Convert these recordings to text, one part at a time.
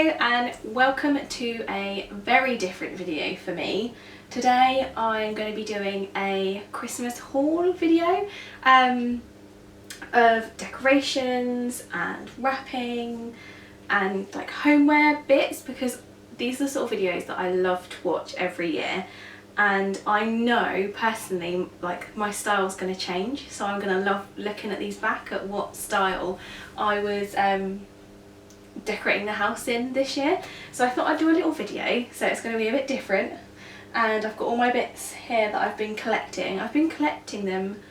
and welcome to a very different video for me. Today I'm going to be doing a Christmas haul video of decorations and wrapping and like homeware bits, because these are the sort of videos that I love to watch every year, and I know personally like my style's going to change, so I'm going to love looking at these back at what style I was decorating the house in this year. So I thought I'd do a little video, so it's going to be a bit different. And I've got all my bits here that I've been collecting. I've been collecting them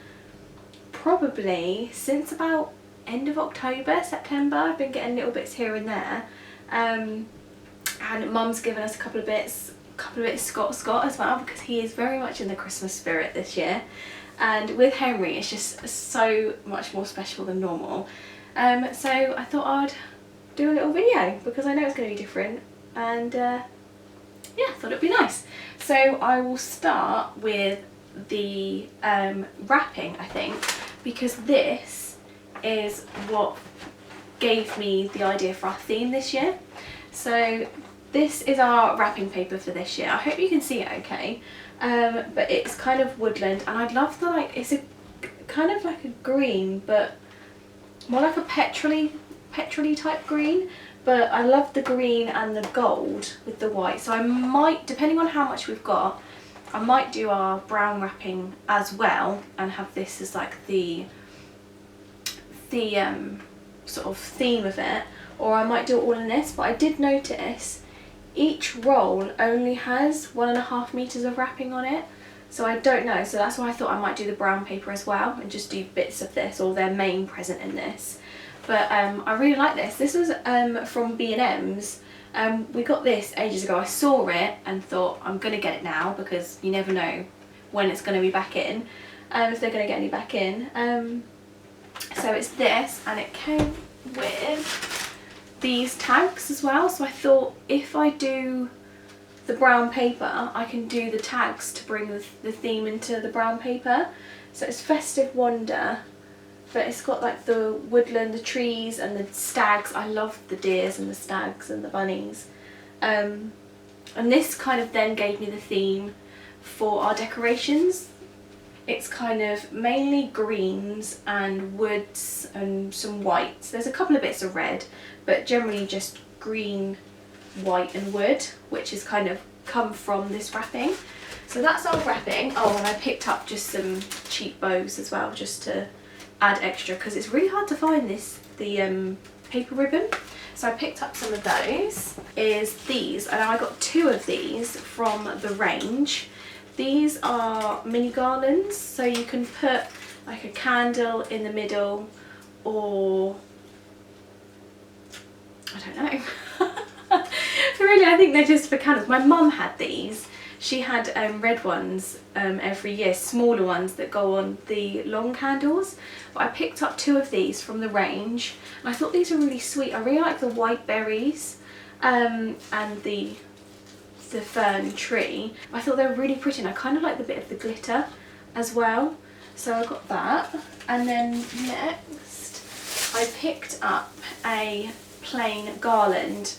probably since about end of October, September. I've been getting little bits here and there, and Mum's given us a couple of bits Scott as well, because he is very much in the Christmas spirit this year, and with Henry it's just so much more special than normal. So I thought I'd do a little video because I know it's going to be different, and yeah, I thought it'd be nice. So I will start with the wrapping, I think, because this is what gave me the idea for our theme this year. So this is our wrapping paper for this year. I hope you can see it okay, but it's kind of woodland, and I'd love the, like, it's a kind of like a green, but more like a petrol-y type green, but I love the green and the gold with the white. So I might, depending on how much we've got, I might do our brown wrapping as well and have this as like the sort of theme of it, or I might do it all in this. But I did notice each roll only has 1.5 meters of wrapping on it, so I don't know, so that's why I thought I might do the brown paper as well and just do bits of this, or their main present in this. But I really like this. This was from B&M's. We got this ages ago. I saw it and thought I'm going to get it now, because you never know when it's going to be back in, if they're going to get any back in. So it's this, and it came with these tags as well. So I thought if I do the brown paper, I can do the tags to bring the theme into the brown paper. So it's Festive Wonder, but it's got like the woodland, the trees and the stags. I love the deers and the stags and the bunnies. And this kind of then gave me the theme for our decorations. It's kind of mainly greens and woods and some whites. There's a couple of bits of red, but generally just green, white and wood, which has kind of come from this wrapping. So that's our wrapping. Oh, and I picked up just some cheap bows as well, just to add extra, because it's really hard to find the paper ribbon. So I picked up some of those. Is these, and I got 2 of these from the range. These are mini garlands, so you can put like a candle in the middle, or I don't know. Really, I think they're just for candles. My mum had these. She had red ones every year, smaller ones that go on the long candles. But I picked up 2 of these from the range, and I thought these were really sweet. I really like the white berries and the fern tree. I thought they were really pretty, and I kind of like the bit of the glitter as well. So I got that. And then next I picked up a plain garland.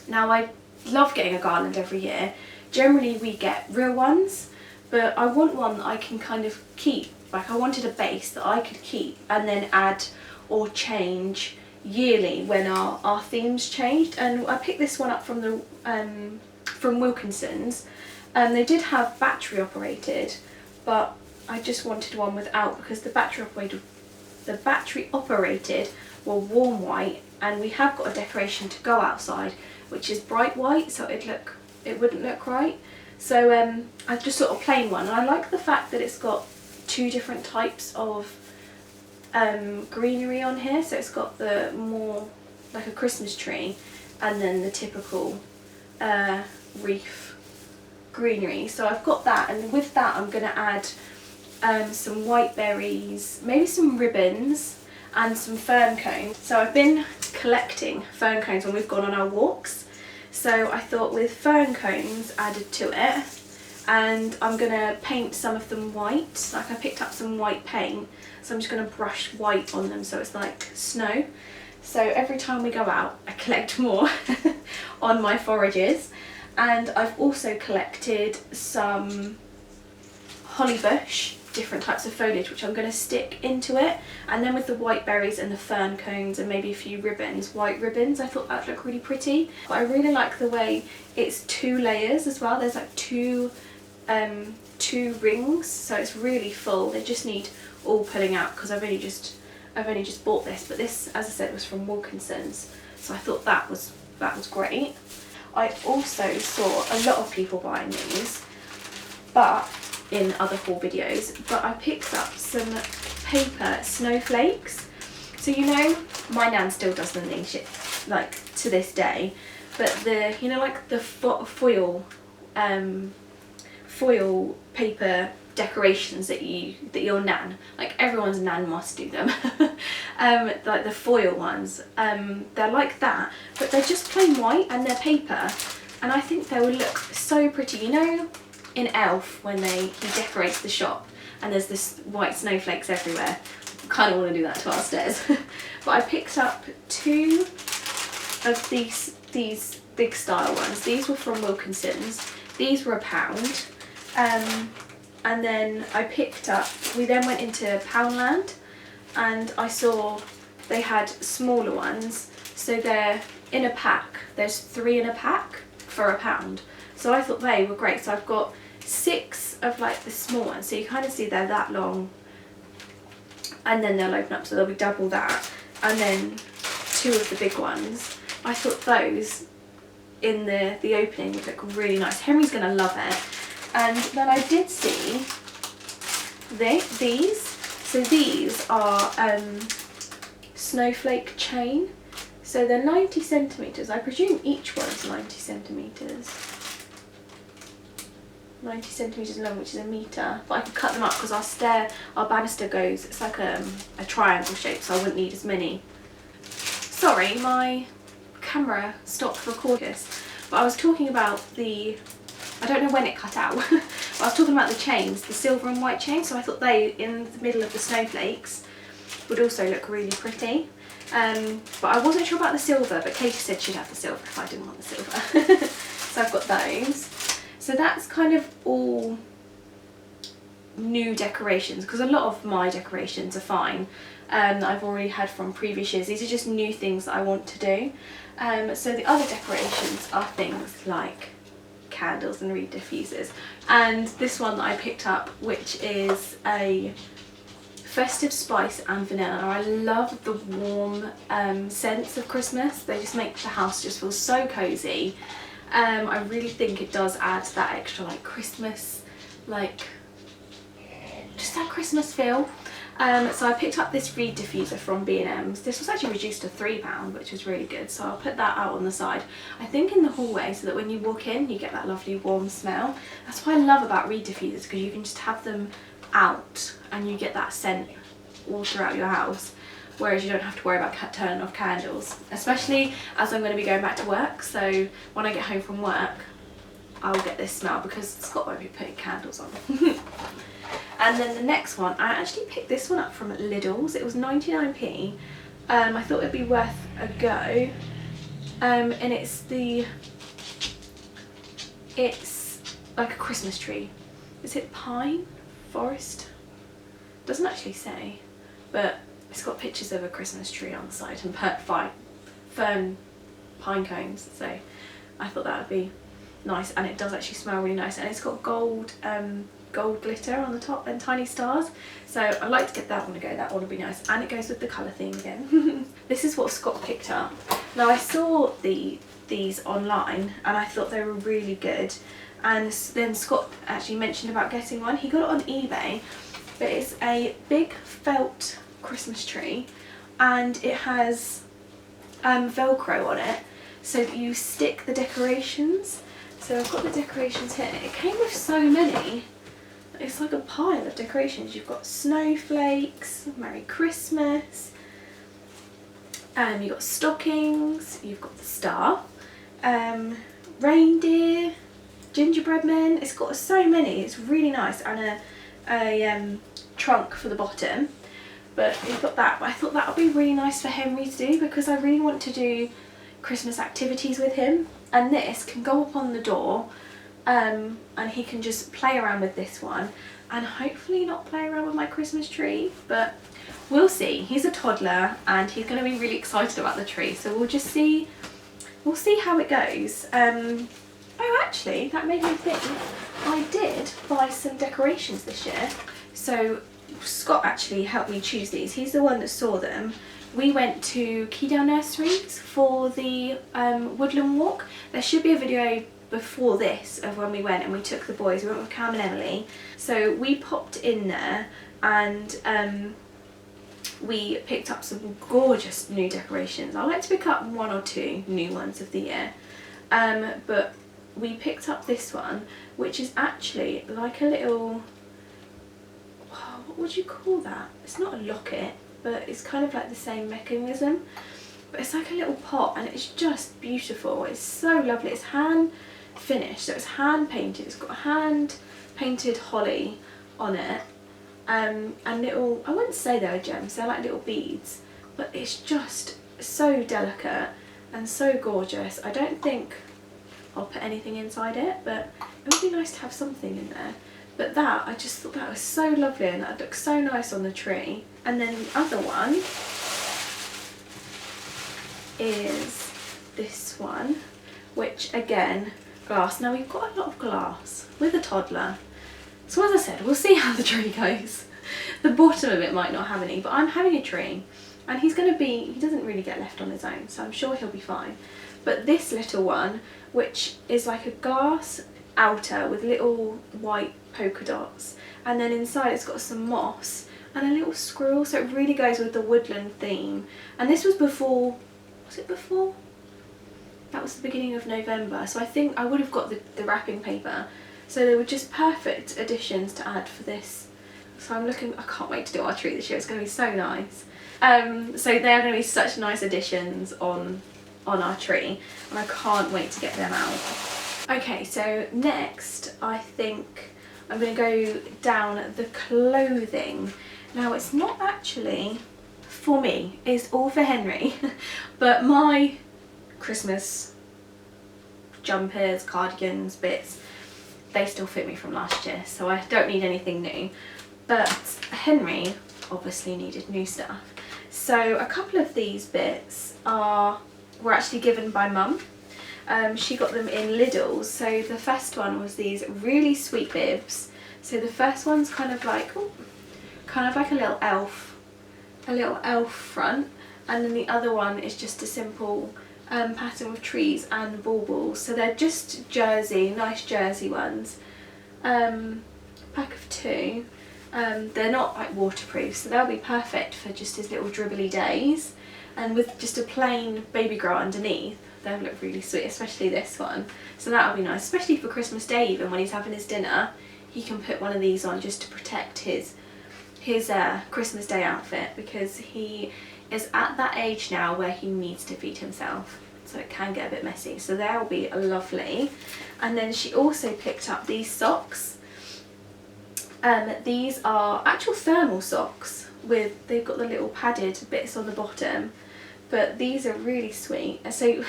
Now I love getting a garland every year. Generally we get real ones, but I want one that I can kind of keep. Like, I wanted a base that I could keep and then add or change yearly when our themes changed. And I picked this one up from the from Wilkinson's, and they did have battery operated, but I just wanted one without, because the battery operated were warm white, and we have got a decoration to go outside which is bright white, so it wouldn't look right. So I just sort of plain one, and I like the fact that it's got 2 different types of greenery on here. So it's got the more like a Christmas tree, and then the typical reef greenery. So I've got that, and with that I'm going to add some white berries, maybe some ribbons and some fern cones. So I've been collecting fern cones when we've gone on our walks, so I thought with fern cones added to it, and I'm going to paint some of them white. Like, I picked up some white paint, so I'm just going to brush white on them so it's like snow. So every time we go out, I collect more on my forages. And I've also collected some holly bush, different types of foliage, which I'm going to stick into it. And then with the white berries and the fern cones and maybe a few ribbons, white ribbons, I thought that'd look really pretty. But I really like the way it's 2 layers as well. There's like two rings, so it's really full. They just need all pulling out because I've only just bought this. But this, as I said, was from Wilkinson's, so I thought that was great. I also saw a lot of people buying these, but in other haul videos, but I picked up some paper snowflakes. So you know, my nan still does them these shit, like to this day, but the, you know, like the foil paper decorations that your nan, like everyone's nan must do them, like the foil ones, they're like that, but they're just plain white and they're paper, and I think they would look so pretty. You know, in Elf when he decorates the shop and there's this white snowflakes everywhere, I kind of want to do that to our stairs. But I picked up 2 of these big style ones. These were from Wilkinson's. These were £1. And then we then went into Poundland and I saw they had smaller ones. So they're in a pack. There's 3 in a pack for £1. So I thought they were great. So I've got 6 of like the small ones. So you kind of see they're that long. And then they'll open up, so they'll be double that. And then 2 of the big ones. I thought those in the opening would look really nice. Henry's going to love it. And then I did see these. So these are snowflake chain. So they're 90 centimetres. I presume each one's 90 centimetres. 90 centimetres long, which is a metre. But I could cut them up because our banister goes, it's like a triangle shape, so I wouldn't need as many. Sorry, my camera stopped recording. But I was talking about I don't know when it cut out, but I was talking about the chains, the silver and white chains, so I thought they, in the middle of the snowflakes, would also look really pretty. But I wasn't sure about the silver, but Katie said she'd have the silver if I didn't want the silver. So I've got those. So that's kind of all new decorations, because a lot of my decorations are fine, that I've already had from previous years. These are just new things that I want to do. So the other decorations are things like candles and reed diffusers, and this one that I picked up, which is a festive spice and vanilla. I love the warm scents of Christmas. They just make the house just feel so cozy. I really think it does add that extra like Christmas, like just that Christmas feel. So I picked up this reed diffuser from B&M's. This was actually reduced to £3, which was really good. So I'll put that out on the side, I think in the hallway, so that when you walk in you get that lovely warm smell. That's what I love about reed diffusers, because you can just have them out and you get that scent all throughout your house. Whereas you don't have to worry about turning off candles, especially as I'm going to be going back to work. So when I get home from work, I'll get this smell, because Scott won't be putting candles on. And then the next one, I actually picked this one up from Lidl's. It was 99p. I thought it'd be worth a go. And it's like a Christmas tree. Is it pine? Forest? Doesn't actually say, but it's got pictures of a Christmas tree on the side and fern pine cones. So I thought that would be nice, and it does actually smell really nice, and it's got gold glitter on the top and tiny stars. So I'd like to get that one to go. That one would be nice, and it goes with the colour theme again. This is what Scott picked up. Now I saw these online and I thought they were really good, and then Scott actually mentioned about getting one. He got it on eBay, but it's a big felt Christmas tree, and it has Velcro on it, so that you stick the decorations. So I've got the decorations here. It came with so many. It's like a pile of decorations. You've got snowflakes, Merry Christmas, you've got stockings, you've got the star, reindeer, gingerbread men. It's got so many. It's really nice, and a trunk for the bottom. but he's got that. But I thought that would be really nice for Henry to do, because I really want to do Christmas activities with him, and this can go up on the door, and he can just play around with this one, and hopefully not play around with my Christmas tree, but we'll see. He's a toddler and he's going to be really excited about the tree, so we'll just see, we'll see how it goes. Oh, actually, that made me think, I did buy some decorations this year. So Scott actually helped me choose these. He's the one that saw them. We went to Keydale Nurseries for the woodland walk. There should be a video before this of when we went and we took the boys. We went with Cam and Emily. So we popped in there and we picked up some gorgeous new decorations. I like to pick up 1 or 2 new ones of the year. But we picked up this one, which is actually like a little, oh, what would you call that? It's not a locket, but it's kind of like the same mechanism. But it's like a little pot and it's just beautiful. It's so lovely. It's hand finished, so it's hand painted. It's got hand painted holly on it. And little, I wouldn't say they're gems, they're like little beads, but it's just so delicate and so gorgeous. I don't think I'll put anything inside it, but it would be nice to have something in there. But that, I just thought that was so lovely and that looks so nice on the tree. And then the other one is this one, which again, glass. Now we've got a lot of glass with a toddler. So as I said, we'll see how the tree goes. The bottom of it might not have any, but I'm having a tree and he's going to be, he doesn't really get left on his own, so I'm sure he'll be fine. But this little one, which is like a glass outer with little white polka dots, and then inside it's got some moss and a little squirrel, so it really goes with the woodland theme. And this was before, was it before? That was the beginning of November, so I think I would have got the wrapping paper. So they were just perfect additions to add for this. So I'm looking, I can't wait to do our tree this year, it's going to be so nice. So they are going to be such nice additions on our tree, and I can't wait to get them out. Okay, so next I think I'm going to go down the clothing. Now it's not actually for me, it's all for Henry, but my Christmas jumpers, cardigans, bits, they still fit me from last year, so I don't need anything new. But Henry obviously needed new stuff. So a couple of these bits were actually given by Mum. She got them in Lidl's. So the first one was these really sweet bibs. So the first one's kind of like, ooh, kind of like a little elf front, and then the other one is just a simple pattern with trees and baubles. So they're just jersey, nice jersey ones. Pack of 2. They're not like waterproof, so they'll be perfect for just his little dribbly days. And with just a plain baby grow underneath, they'll look really sweet, especially this one. So that'll be nice, especially for Christmas Day. Even when he's having his dinner, he can put one of these on just to protect his Christmas Day outfit, because he is at that age now where he needs to feed himself, so it can get a bit messy. So they'll be lovely. And then she also picked up these socks. These are actual thermal socks with, they've got the little padded bits on the bottom, but these are really sweet. So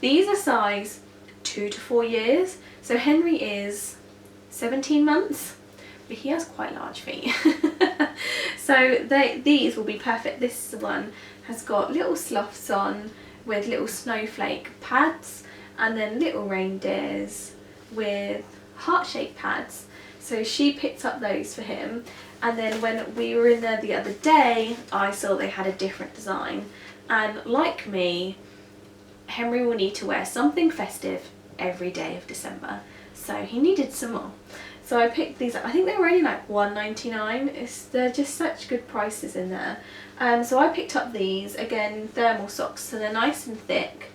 these are size 2 to 4 years. So Henry is 17 months, but he has quite large feet. So these will be perfect. This one has got little sloths on with little snowflake pads, and then little reindeers with heart-shaped pads. So she picked up those for him, and then when we were in there the other day, I saw they had a different design, and like me, Henry will need to wear something festive every day of December, so he needed some more. So I picked these up. I think they were only like $1.99. They're just such good prices in there. So I picked up these, again, thermal socks, so they're nice and thick.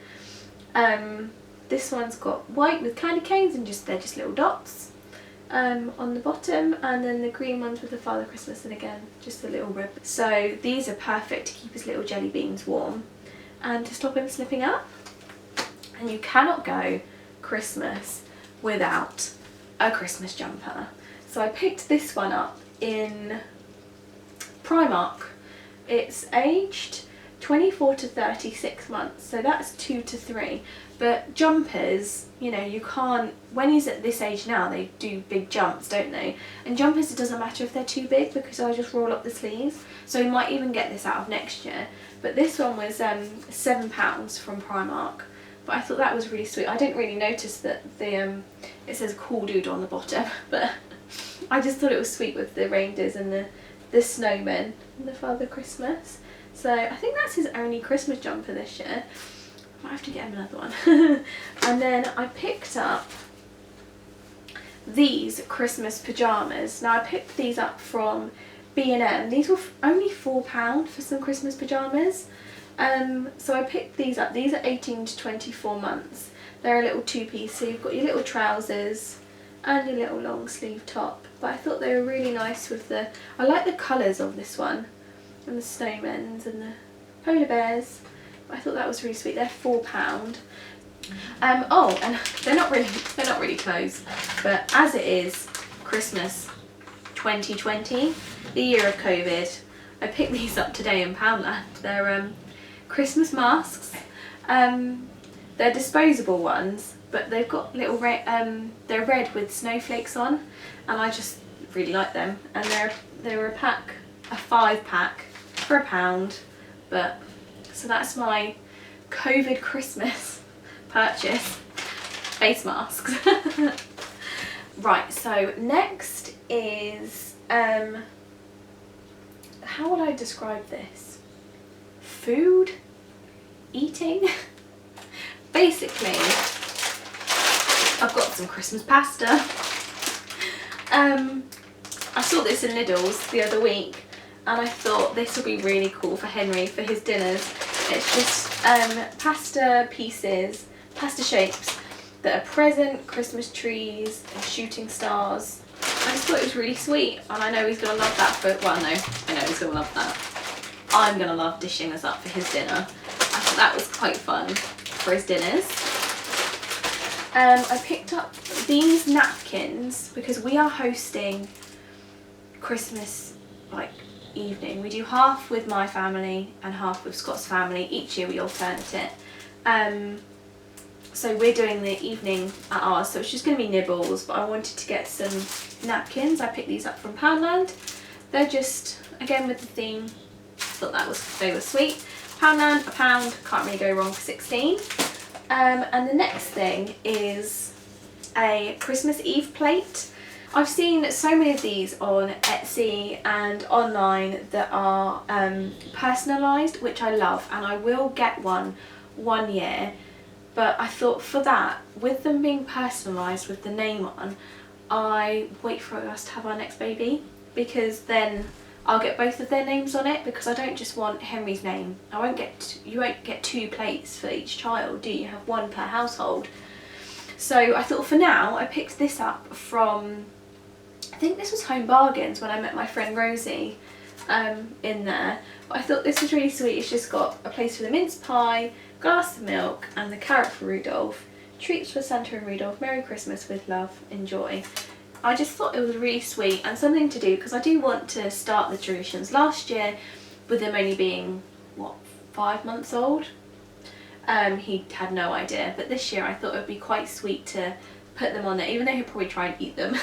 This one's got white with candy canes, and they're just little dots on the bottom, and then the green ones with the Father Christmas, and again, just a little rib. So these are perfect to keep his little jelly beans warm and to stop him slipping up. And you cannot go Christmas without a Christmas jumper. So I picked this one up in Primark. it's aged 24 to 36 months, so that's 2 to 3. But jumpers, you know, you can't, when he's at this age now, they do big jumps, don't they? And jumpers, it doesn't matter if they're too big because I just roll up the sleeves. So we might even get this out of next year. But this one was £7 from Primark. But I thought that was really sweet. I didn't really notice that the it says cool dude on the bottom, but I just thought it was sweet with the reindeers and the snowmen and the Father Christmas. So I think that's his only Christmas jumper this year. I might have to get him another one. And then I picked up these Christmas pyjamas. Now I picked these up from B&M. These were only £4 for some Christmas pyjamas. So I picked these up. These are 18 to 24 months. They're a little two-piece, so you've got your little trousers and your little long sleeve top. But I thought they were really nice with the, I like the colours of this one, and the snowmen and the polar bears. But I thought that was really sweet. They're £4. Oh, and they're not really clothes, but as it is Christmas 2020, the year of COVID, I picked these up today in Poundland. They're Christmas masks. They're disposable ones, but they've got little they're red with snowflakes on, and I just really like them. And they're a 5-pack for £1. But so that's my COVID Christmas purchase. Face masks. Right, so next is how would I describe this? Food? Eating? Basically, I've got some Christmas pasta. I saw this in Lidl's the other week, and I thought this would be really cool for Henry for his dinners. It's just pasta pieces, pasta shapes that are present, Christmas trees and shooting stars. I just thought it was really sweet, and I know he's going to love that for, well no, I know he's going to love that. I'm going to love dishing this up for his dinner. I thought that was quite fun for his dinners. I picked up these napkins because we are hosting Christmas evening. We do half with my family and half with Scott's family. Each year we alternate it. So we're doing the evening at ours, so it's just going to be nibbles, but I wanted to get some napkins. I picked these up from Poundland. They're just, again with the theme, thought they were sweet. Poundland, £1, can't really go wrong for 16. And the next thing is a Christmas Eve plate. I've seen so many of these on Etsy and online that are personalised, which I love, and I will get one year. But I thought for that, with them being personalised with the name on, I wait for us to have our next baby, because then I'll get both of their names on it, because I don't just want Henry's name. You won't get 2 plates for each child, do you? You have 1 per household. So I thought for now, I picked this up from, I think this was Home Bargains when I met my friend Rosie in there. But I thought this was really sweet. It's just got a place for the mince pie, glass of milk, and the carrot for Rudolph. Treats for Santa and Rudolph. Merry Christmas with love. Enjoy. I just thought it was really sweet and something to do, because I do want to start the traditions. Last year, with them only being, 5 months old, he had no idea. But this year I thought it would be quite sweet to put them on there, even though he'll probably try and eat them.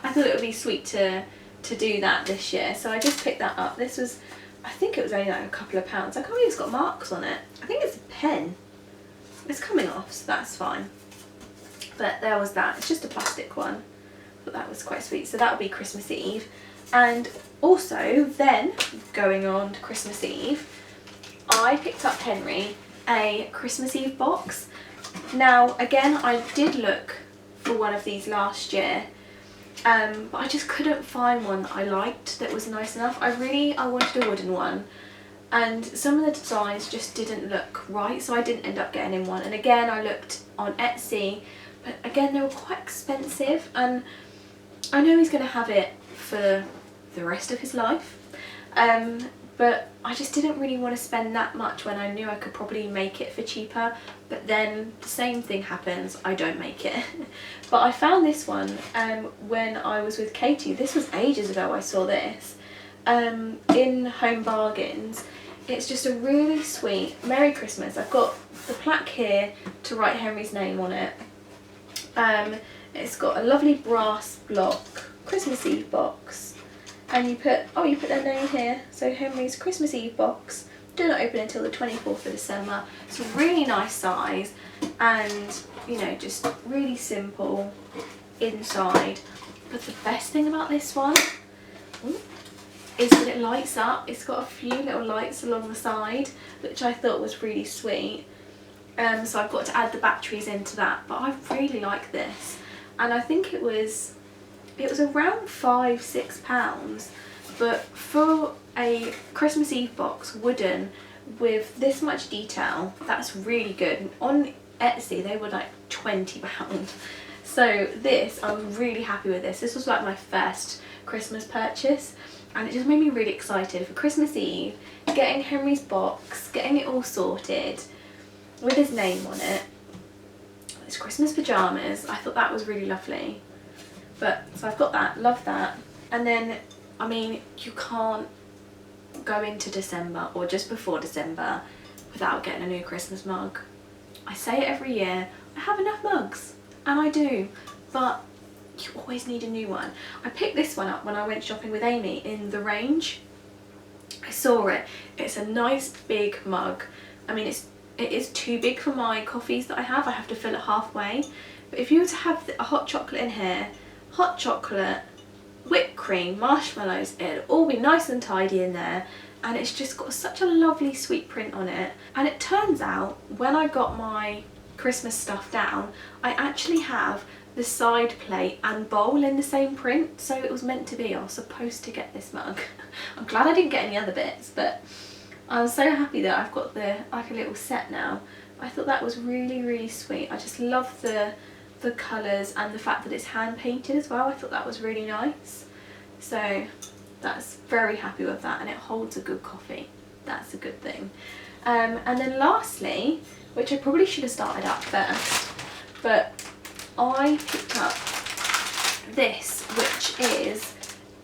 I thought it would be sweet to do that this year. So I just picked that up. This was, I think it was only a couple of pounds. I can't believe it's got marks on it. I think it's a pen. It's coming off, so that's fine. But there was that. It's just a plastic one. But that was quite sweet. So that would be Christmas Eve. And also then, going on to Christmas Eve, I picked up Henry a Christmas Eve box. Now again, I did look for one of these last year, but I just couldn't find one that I liked that was nice enough. I wanted a wooden one, and some of the designs just didn't look right, so I didn't end up getting him one. And again, I looked on Etsy, but again they were quite expensive, and I know he's going to have it for the rest of his life, but I just didn't really want to spend that much when I knew I could probably make it for cheaper. But then the same thing happens, I don't make it. But I found this one when I was with Katie. This was ages ago I saw this, in Home Bargains. It's just a really sweet Merry Christmas. I've got the plaque here to write Henry's name on it. It's got a lovely brass block Christmas Eve box, and you put their name here, so Henry's Christmas Eve box, do not open until the 24th of December. It's a really nice size, and you know, just really simple inside. But the best thing about this one is that it lights up. It's got a few little lights along the side, which I thought was really sweet. So I've got to add the batteries into that, but I really like this, and I think it was around £5–6, but for a Christmas Eve box, wooden, with this much detail, that's really good. And on Etsy they were like £20. So this, I'm really happy with this. This was like my first Christmas purchase, and it just made me really excited for Christmas Eve, getting Henry's box, getting it all sorted with his name on it. His Christmas pyjamas, I thought that was really lovely. But so I've got that, love that. And then, I mean, you can't go into December or just before December without getting a new Christmas mug. I say it every year, I have enough mugs, and I do, but you always need a new one. I picked this one up when I went shopping with Amy in the range. I saw it. It's a nice big mug. I mean, it is too big for my coffees that I have to fill it halfway. But if you were to have a hot chocolate in here, hot chocolate, whipped cream, marshmallows, it'll all be nice and tidy in there, and it's just got such a lovely sweet print on it. And it turns out, when I got my Christmas stuff down, I actually have the side plate and bowl in the same print, so it was meant to be. I was supposed to get this mug. I'm glad I didn't get any other bits, but I was so happy that I've got the like a little set now. I thought that was really, really sweet. I just love the colours and the fact that it's hand painted as well. I thought that was really nice. So that's very happy with that, and it holds a good coffee. That's a good thing. And then lastly, which I probably should have started up first, but I picked up this, which is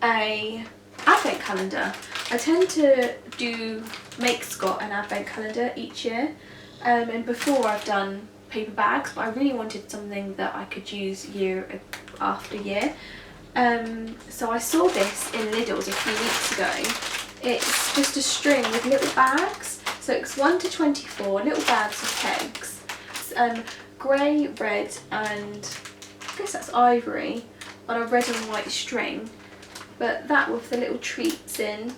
a advent calendar. I tend to make Scott an advent calendar each year, and before I've done paper bags, but I really wanted something that I could use year after year. So I saw this in Lidl's a few weeks ago. It's just a string with little bags, so it's 1 to 24 little bags of kegs. It's grey, red, and I guess that's ivory on a red and white string, but that with the little treats in,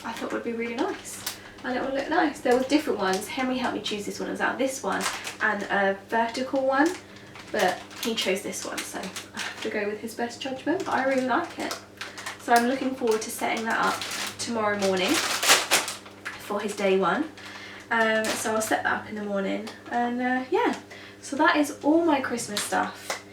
I thought would be really nice, and it will look nice. There were different ones. Henry helped me choose this one. It was out of this one and a vertical one, but he chose this one, so I have to go with his best judgment, but I really like it. So I'm looking forward to setting that up tomorrow morning for his day one. So I'll set that up in the morning, and yeah, so that is all my Christmas stuff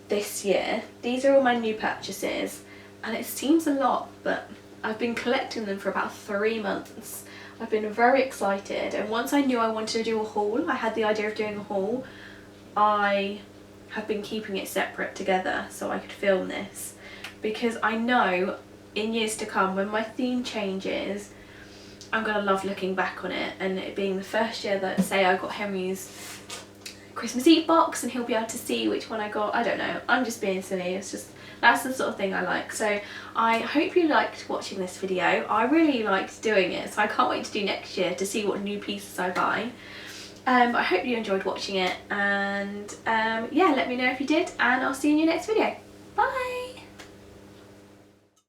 this year. These are all my new purchases, and it seems a lot, but I've been collecting them for about 3 months. I've been very excited, and once I knew I wanted to do a haul, I had the idea of doing a haul, I have been keeping it separate together so I could film this, because I know in years to come, when my theme changes, I'm going to love looking back on it, and it being the first year that, say, I got Henry's Christmas Eve box and he'll be able to see which one I got. I don't know, I'm just being silly. It's just, that's the sort of thing I like. So I hope you liked watching this video. I really liked doing it, so I can't wait to do next year to see what new pieces I buy. I hope you enjoyed watching it, and yeah, let me know if you did, and I'll see you in your next video.